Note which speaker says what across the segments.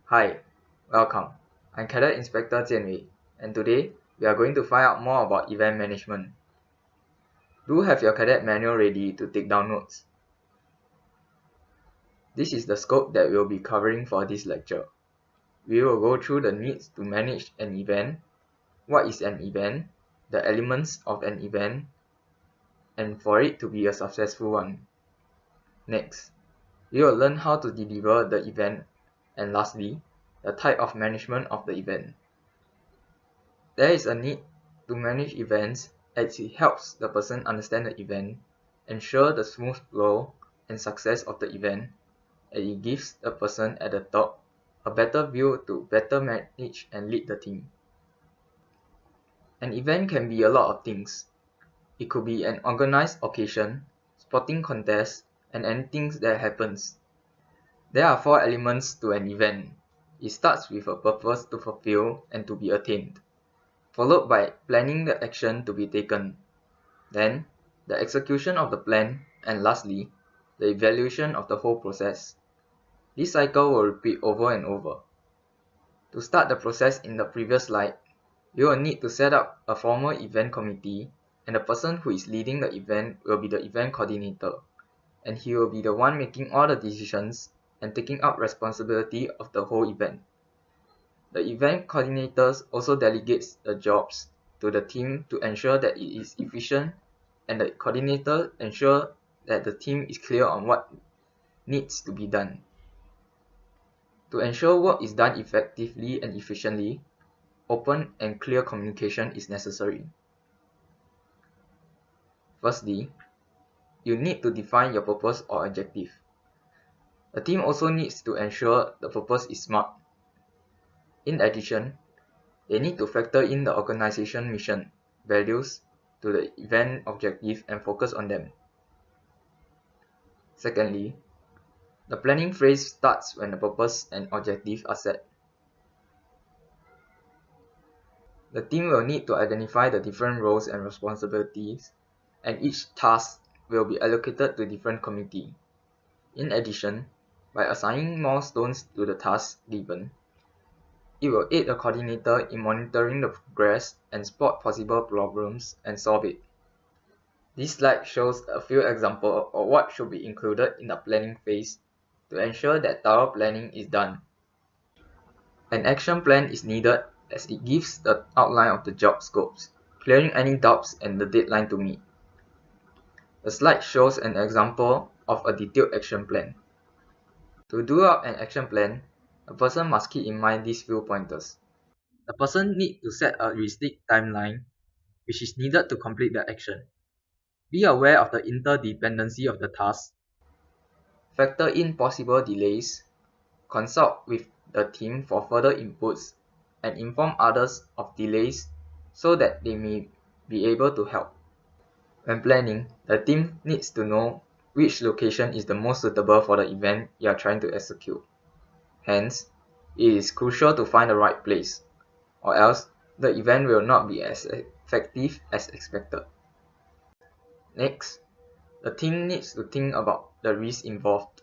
Speaker 1: Hi, welcome. I'm Cadet Inspector Jianwei, and today we are going to find out more about event management. Do have your cadet manual ready to take down notes. This is the scope that we'll be covering for this lecture. We will go through the needs to manage an event, what is an event, the elements of an event, and for it to be a successful one. Next, we will learn how to deliver the event, and lastly, the type of management of the event. There is a need to manage events as it helps the person understand the event, ensure the smooth flow and success of the event, and it gives the person at the top a better view to better manage and lead the team. An event can be a lot of things. It could be an organized occasion, sporting contest, and anything that happens. There are 4 elements to an event. It starts with a purpose to fulfill and to be attained, followed by planning the action to be taken, then the execution of the plan, and lastly, the evaluation of the whole process. This cycle will repeat over and over. To start the process in the previous slide, you will need to set up a formal event committee, and the person who is leading the event will be the event coordinator, and he will be the one making all the decisions and taking up responsibility of the whole event. The event coordinators also delegates the jobs to the team to ensure that it is efficient, and the coordinator ensure that the team is clear on what needs to be done. To ensure work is done effectively and efficiently, open and clear communication is necessary. Firstly, you need to define your purpose or objective. The team also needs to ensure the purpose is smart. In addition, they need to factor in the organization mission, values, to the event objective and focus on them. Secondly, the planning phase starts when the purpose and objective are set. The team will need to identify the different roles and responsibilities, and each task will be allocated to different committee. In addition, by assigning milestones to the tasks given, it will aid the coordinator in monitoring the progress and spot possible problems and solve it. This slide shows a few examples of what should be included in the planning phase to ensure that thorough planning is done. An action plan is needed as it gives the outline of the job scopes, clearing any doubts and the deadline to meet. The slide shows an example of a detailed action plan. To do up an action plan, a person must keep in mind these few pointers. The person needs to set a realistic timeline which is needed to complete the action. Be aware of the interdependency of the task. Factor in possible delays. Consult with the team for further inputs and inform others of delays so that they may be able to help. When planning, the team needs to know which location is the most suitable for the event you are trying to execute. Hence, it is crucial to find the right place, or else the event will not be as effective as expected. Next, the team needs to think about the risks involved.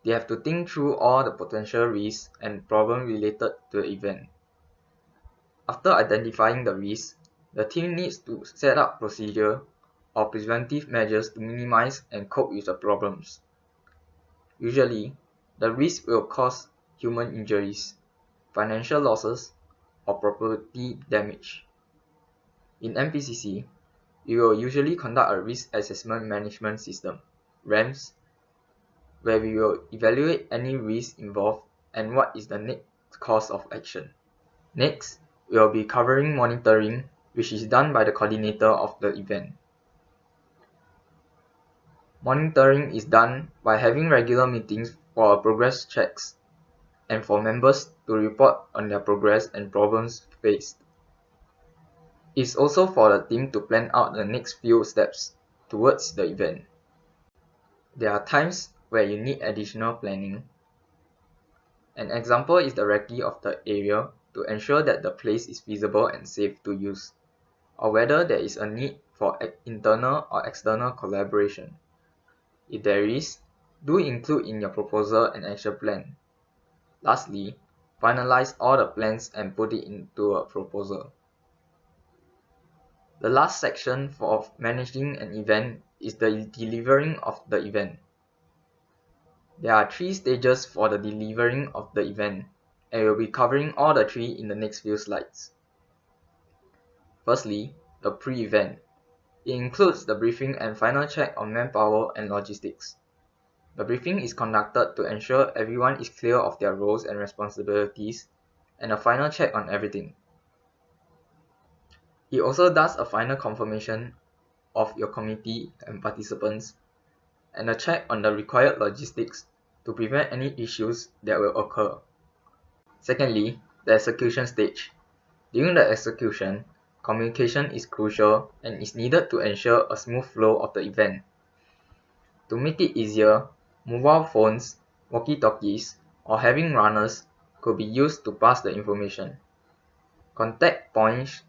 Speaker 1: They have to think through all the potential risks and problems related to the event. After identifying the risks, the team needs to set up procedure or preventive measures to minimize and cope with the problems. Usually, the risk will cause human injuries, financial losses, or property damage. In MPCC, we will usually conduct a risk assessment management system, RAMS, where we will evaluate any risk involved and what is the next course of action. Next, we will be covering monitoring, which is done by the coordinator of the event. Monitoring is done by having regular meetings for progress checks and for members to report on their progress and problems faced. It's also for the team to plan out the next few steps towards the event. There are times where you need additional planning. An example is the recce of the area to ensure that the place is feasible and safe to use, or whether there is a need for internal or external collaboration. If there is, do include in your proposal an action plan. Lastly, finalize all the plans and put it into a proposal. The last section for managing an event is the delivering of the event. There are 3 stages for the delivering of the event, and we'll be covering all the 3 in the next few slides. Firstly, the pre-event. It includes the briefing and final check on manpower and logistics. The briefing is conducted to ensure everyone is clear of their roles and responsibilities, and a final check on everything. It also does a final confirmation of your committee and participants, and a check on the required logistics to prevent any issues that will occur. Secondly, the execution stage. During the execution, communication is crucial and is needed to ensure a smooth flow of the event. To make it easier, mobile phones, walkie-talkies, or having runners could be used to pass the information. Contact points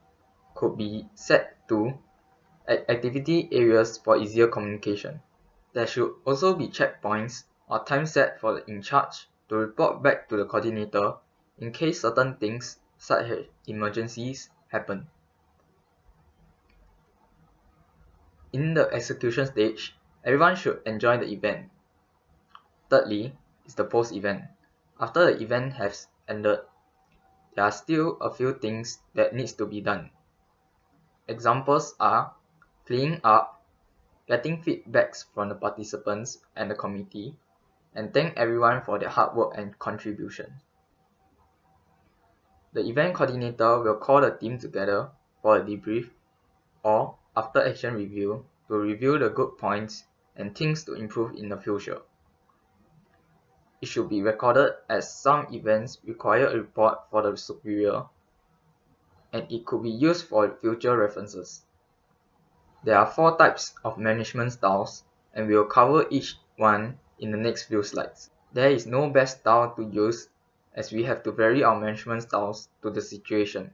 Speaker 1: could be set to activity areas for easier communication. There should also be checkpoints or time set for the in-charge to report back to the coordinator in case certain things such as emergencies happen. In the execution stage, everyone should enjoy the event. Thirdly is the post-event. After the event has ended, there are still a few things that needs to be done. Examples are cleaning up, getting feedbacks from the participants and the committee, and thank everyone for their hard work and contribution. The event coordinator will call the team together for a debrief or after action review to review the good points and things to improve in the future. It should be recorded as some events require a report for the superior, and it could be used for future references. There are 4 types of management styles, and we will cover each one in the next few slides. There is no best style to use, as we have to vary our management styles to the situation.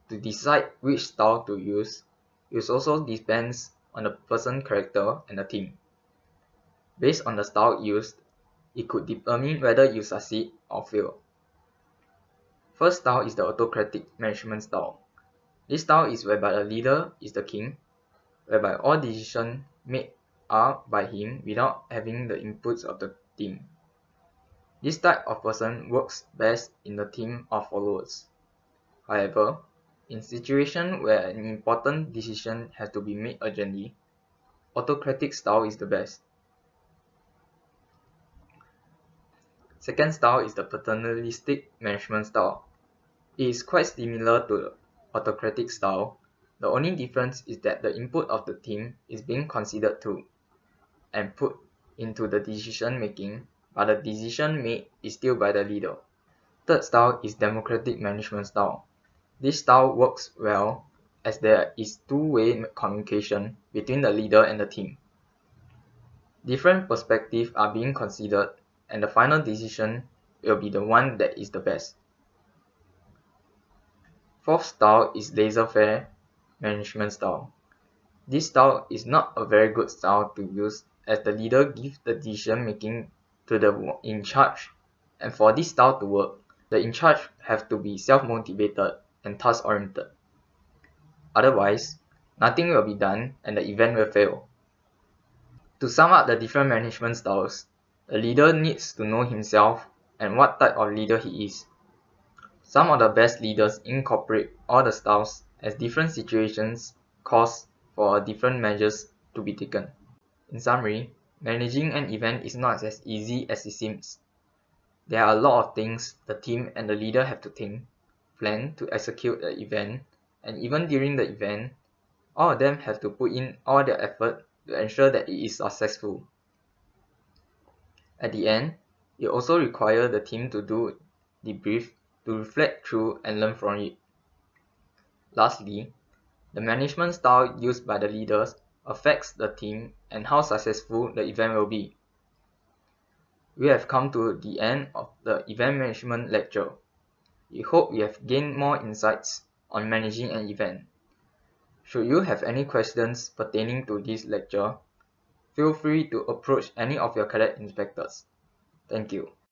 Speaker 1: To decide which style to use, it also depends on the person's character and the team. Based on the style used, it could determine whether you succeed or fail. First style is the autocratic management style. This style is whereby the leader is the king, whereby all decisions made are by him without having the inputs of the team. This type of person works best in the team of followers. However, in situations where an important decision has to be made urgently, autocratic style is the best. Second style is the paternalistic management style. It is quite similar to the autocratic style. The only difference is that the input of the team is being considered too and put into the decision making, but the decision made is still by the leader. Third style is democratic management style. This style works well as there is two-way communication between the leader and the team. Different perspectives are being considered, and the final decision will be the one that is the best. Fourth style is laissez-faire management style. This style is not a very good style to use, as the leader gives the decision making to the in charge, and for this style to work, the in charge have to be self-motivated and task-oriented. Otherwise, nothing will be done and the event will fail. To sum up the different management styles, the leader needs to know himself and what type of leader he is. Some of the best leaders incorporate all the styles as different situations cause for different measures to be taken. In summary, managing an event is not as easy as it seems. There are a lot of things the team and the leader have to think, plan to execute the event, and even during the event, all of them have to put in all their effort to ensure that it is successful. At the end, it also requires the team to do debrief to reflect through and learn from it. Lastly, the management style used by the leaders affects the team and how successful the event will be. We have come to the end of the event management lecture. We hope you have gained more insights on managing an event. Should you have any questions pertaining to this lecture, feel free to approach any of your cadet inspectors. Thank you.